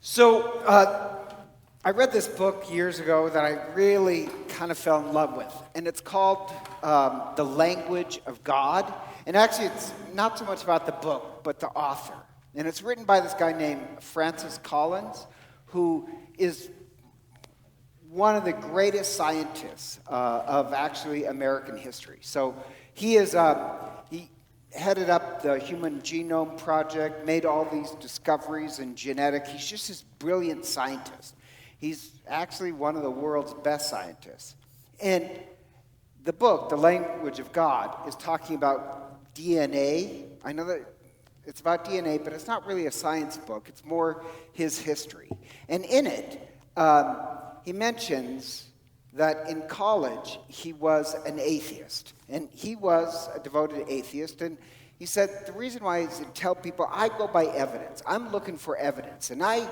I read this book years ago that I really kind of fell in love with, and it's called The Language of God. And actually, it's not so much about the book, but the author. And it's written by this guy named Francis Collins, who is one of the greatest scientists of actually American history. So he headed up the Human Genome Project, made all these discoveries in genetics. He's just this brilliant scientist. He's actually one of the world's best scientists. And the book, The Language of God, is talking about DNA. I know that it's about DNA, but it's not really a science book. It's more his history. And in it, he mentions that in college, he was an atheist. And he was a devoted atheist. And he said, the reason why is to tell people, I go by evidence. I'm looking for evidence. And I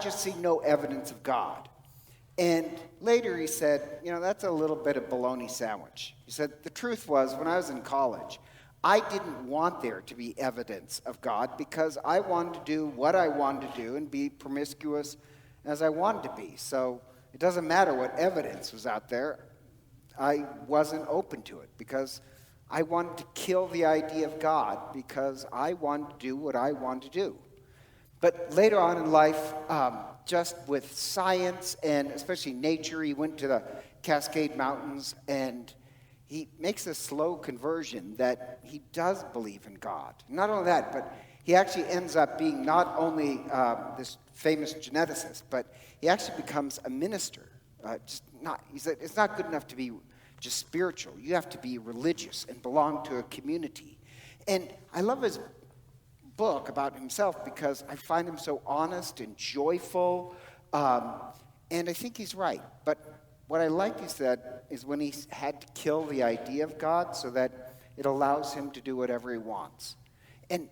just see no evidence of God. And later he said, that's a little bit of bologna sandwich. He said, the truth was, when I was in college, I didn't want there to be evidence of God because I wanted to do what I wanted to do and be promiscuous as I wanted to be. So it doesn't matter what evidence was out there. I wasn't open to it because I wanted to kill the idea of God because I wanted to do what I wanted to do. But later on in life, just with science and especially nature, he went to the Cascade Mountains and he makes a slow conversion that he does believe in God. Not only that, but he actually ends up being not only this famous geneticist, but he actually becomes a minister. He said, it's not good enough to be just spiritual. You have to be religious and belong to a community. And I love his book about himself because I find him so honest and joyful. And I think he's right. But what I like, he said, is when he had to kill the idea of God so that it allows him to do whatever he wants. And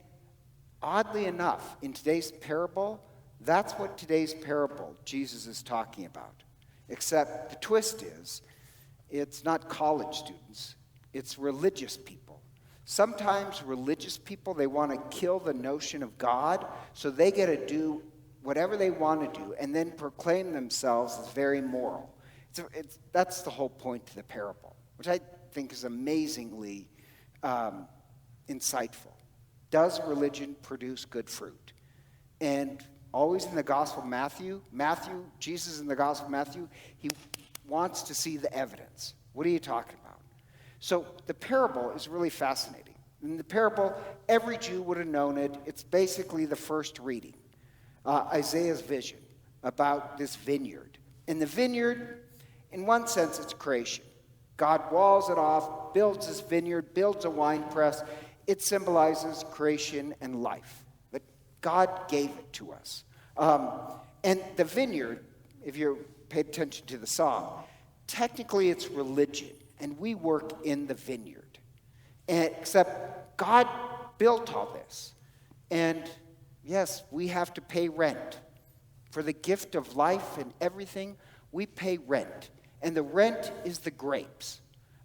oddly enough, in today's parable, that's what today's parable Jesus is talking about. Except the twist is, it's not college students, it's religious people. Sometimes religious people, they want to kill the notion of God, so they get to do whatever they want to do and then proclaim themselves as very moral. That's the whole point to the parable, which I think is amazingly insightful. Does religion produce good fruit? And always in the Gospel of Matthew, Jesus in the Gospel of Matthew, he wants to see the evidence. What are you talking about? So the parable is really fascinating. In the parable, every Jew would have known it. It's basically the first reading, Isaiah's vision about this vineyard. And the vineyard, in one sense, it's creation. God walls it off, builds this vineyard, builds a wine press. It symbolizes creation and life. That God gave it to us. And the vineyard, if you paid attention to the song, technically it's religion, and we work in the vineyard. Except God built all this. And yes, we have to pay rent. For the gift of life and everything, we pay rent. And the rent is the grapes.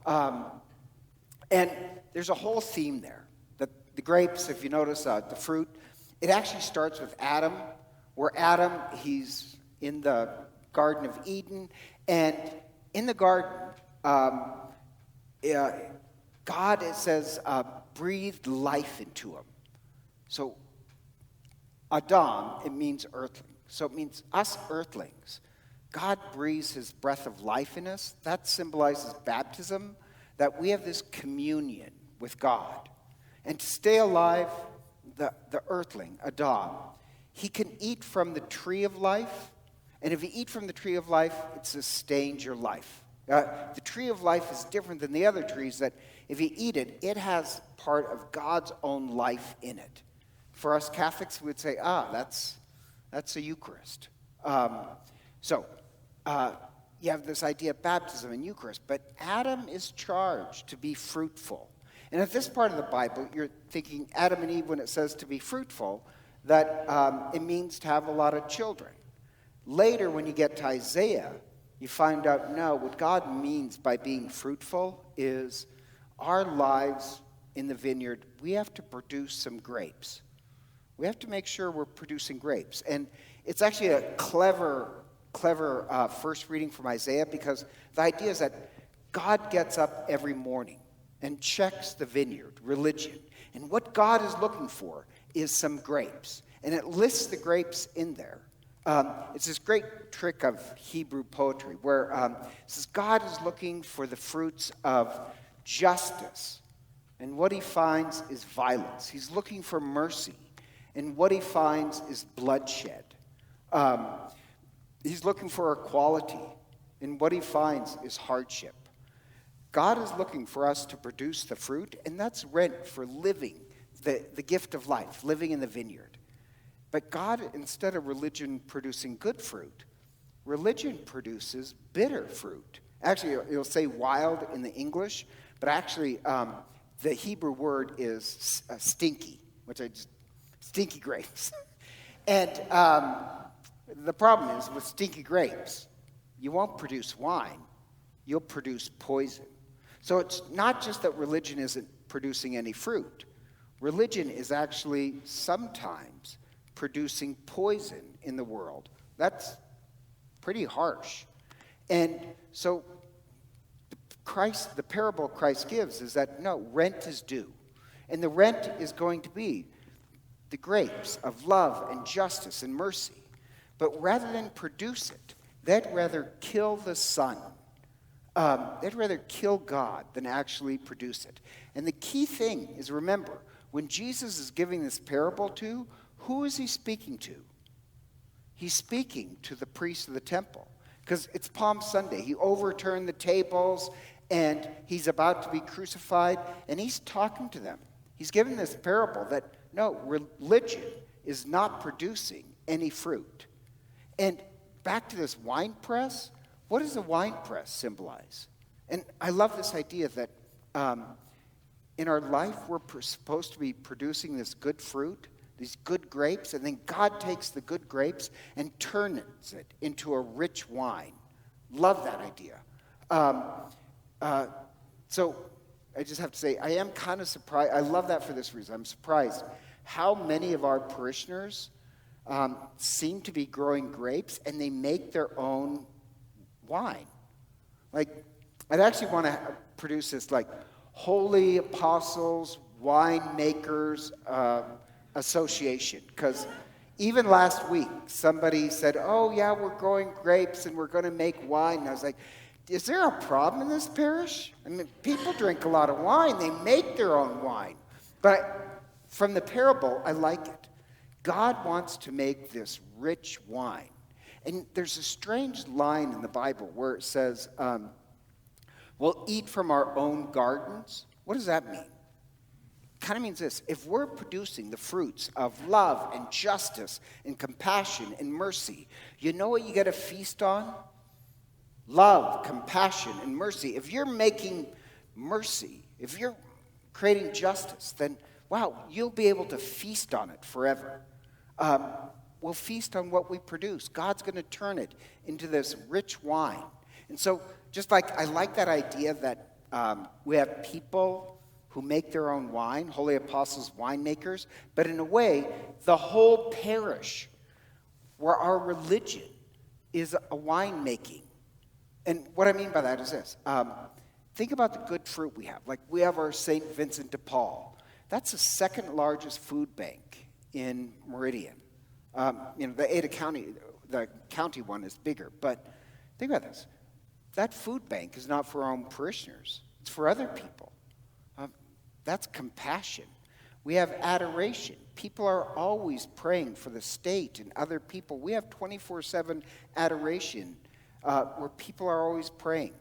And there's a whole theme there. The grapes, if you notice the fruit, it actually starts with Adam, where Adam, he's in the Garden of Eden. And in the garden, God, it says, breathed life into him. So Adam, it means earthling. So it means us earthlings. God breathes his breath of life in us. That symbolizes baptism, that we have this communion with God. And to stay alive, the earthling, Adam, he can eat from the tree of life. And if you eat from the tree of life, it sustains your life. The tree of life is different than the other trees, that if you eat it, it has part of God's own life in it. For us Catholics, we would say, that's the Eucharist. So you have this idea of baptism and Eucharist, but Adam is charged to be fruitful. And at this part of the Bible, you're thinking Adam and Eve, when it says to be fruitful, that it means to have a lot of children. Later, when you get to Isaiah, you find out, no, what God means by being fruitful is our lives in the vineyard, we have to produce some grapes. we have to make sure we're producing grapes. And it's actually a clever first reading from Isaiah, because the idea is that God gets up every morning and checks the vineyard, religion. And what God is looking for is some grapes. And it lists the grapes in there. It's this great trick of Hebrew poetry where it says God is looking for the fruits of justice. And what he finds is violence. He's looking for mercy. And what he finds is bloodshed. He's looking for equality. And what he finds is hardship. God is looking for us to produce the fruit, and that's rent for living, the gift of life, living in the vineyard. But God, instead of religion producing good fruit, religion produces bitter fruit. Actually, it'll say wild in the English, but actually the Hebrew word is stinky, stinky grapes. And the problem is with stinky grapes, you won't produce wine, you'll produce poison. So it's not just that religion isn't producing any fruit. Religion is actually sometimes producing poison in the world. That's pretty harsh. And so the parable Christ gives is that, no, rent is due. And the rent is going to be the grapes of love and justice and mercy. But rather than produce it, they'd rather kill the Son. They'd rather kill God than actually produce it. And the key thing is, remember, when Jesus is giving this parable to, who is he speaking to? He's speaking to the priests of the temple. Because it's Palm Sunday. He overturned the tables, and he's about to be crucified, and he's talking to them. He's giving this parable that, no, religion is not producing any fruit. And back to this wine press, what does a wine press symbolize? And I love this idea that in our life, we're supposed to be producing this good fruit, these good grapes, and then God takes the good grapes and turns it into a rich wine. Love that idea. So I just have to say, I am kind of surprised. I love that for this reason. I'm surprised how many of our parishioners seem to be growing grapes, and they make their own wine. Like, I'd actually want to produce this, like, Holy Apostles Winemakers Association, because even last week somebody said, oh yeah, we're growing grapes and we're going to make wine. And I was like, is there a problem in this parish? I mean, people drink a lot of wine. They make their own wine. But from the parable, I like it. God wants to make this rich wine. And there's a strange line in the Bible where it says, we'll eat from our own gardens. What does that mean? Kind of means this: if we're producing the fruits of love and justice and compassion and mercy, you know what you get to feast on? Love, compassion, and mercy. If you're making mercy, if you're creating justice, then wow, you'll be able to feast on it forever. We'll feast on what we produce. God's going to turn it into this rich wine. And so, just like I like that idea that we have people who make their own wine, holy apostles, winemakers, but in a way, the whole parish, where our religion is a winemaking. And what I mean by that is this. Think about the good fruit we have. Like, we have our St. Vincent de Paul. That's the second largest food bank in Meridian. The Ada County, the county one is bigger. But think about this. That food bank is not for our own parishioners. It's for other people. That's compassion. We have adoration. People are always praying for the state and other people. We have 24/7 adoration where people are always praying.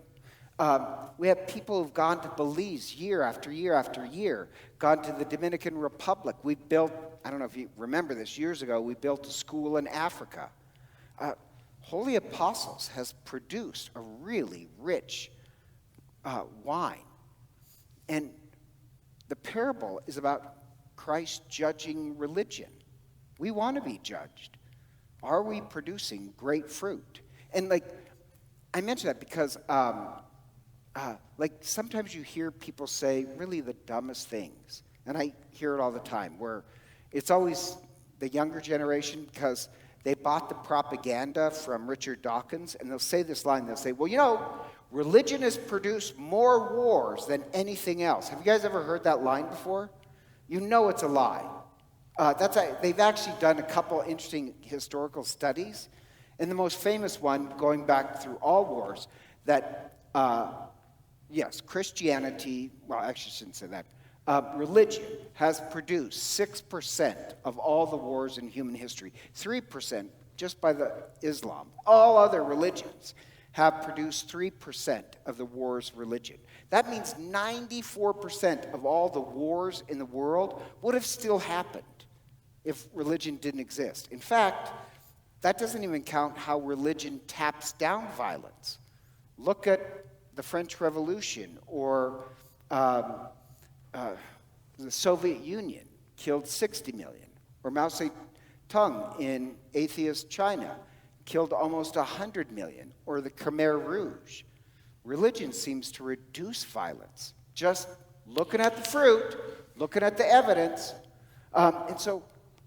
We have people who've gone to Belize year after year after year, gone to the Dominican Republic. We built, I don't know if you remember this, years ago, we built a school in Africa. Holy Apostles has produced a really rich wine. And the parable is about Christ judging religion. We want to be judged. Are we producing great fruit? And I mention that because sometimes you hear people say really the dumbest things. And I hear it all the time, where it's always the younger generation, because they bought the propaganda from Richard Dawkins, and they'll say this line. They'll say, well, religion has produced more wars than anything else. Have you guys ever heard that line before? You know it's a lie. They've actually done a couple interesting historical studies, and the most famous one, going back through all wars, that, yes, Christianity, well, actually I shouldn't say that, religion has produced 6% of all the wars in human history, 3% just by the Islam. All other religions have produced 3% of the war's religion. That means 94% of all the wars in the world would have still happened if religion didn't exist. In fact, that doesn't even count how religion taps down violence. Look at the French Revolution, or the Soviet Union killed 60 million, or Mao Zedong in atheist China killed almost 100 million, or the Khmer Rouge. Religion seems to reduce violence. Just looking at the fruit, looking at the evidence. And so,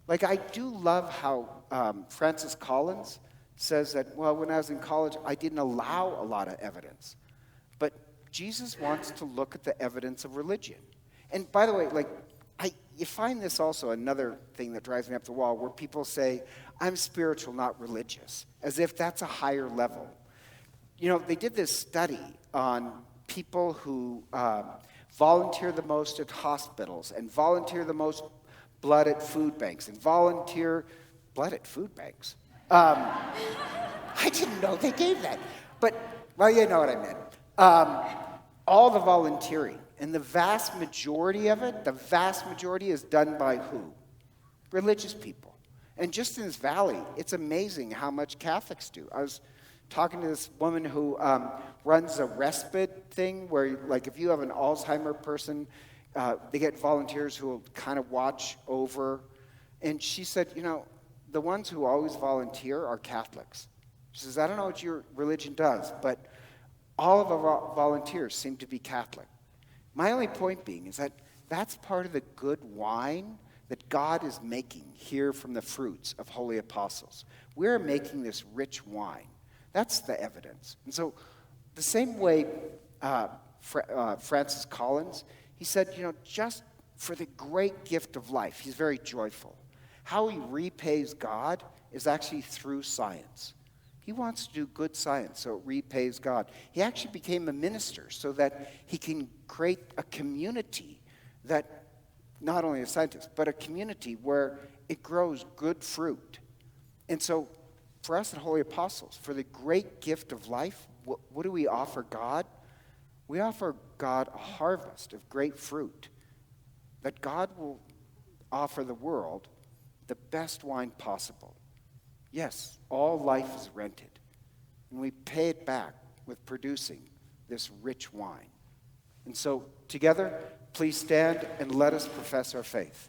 I do love how Francis Collins says that, well, when I was in college, I didn't allow a lot of evidence. But Jesus wants to look at the evidence of religion. And by the way, you find this also another thing that drives me up the wall, where people say, I'm spiritual, not religious, as if that's a higher level. They did this study on people who volunteer the most at hospitals, and volunteer the most blood at food banks, and volunteer blood at food banks. I didn't know they gave that. But, well, you know what I meant. All the volunteering. And the vast majority of it, is done by who? Religious people. And just in this valley, it's amazing how much Catholics do. I was talking to this woman who runs a respite thing where, if you have an Alzheimer person, they get volunteers who will kind of watch over. And she said, the ones who always volunteer are Catholics. She says, I don't know what your religion does, but all of our volunteers seem to be Catholic. My only point being is that that's part of the good wine that God is making here from the fruits of holy apostles. We're making this rich wine. That's the evidence. And so the same way Francis Collins, he said, just for the great gift of life, he's very joyful. How he repays God is actually through science. He wants to do good science, so it repays God. He actually became a minister so that he can create a community that, not only a scientist, but a community where it grows good fruit. And so, for us at Holy Apostles, for the great gift of life, what do we offer God? We offer God a harvest of great fruit, that God will offer the world the best wine possible. Yes, all life is rented, and we pay it back with producing this rich wine. And so, together, please stand and let us profess our faith.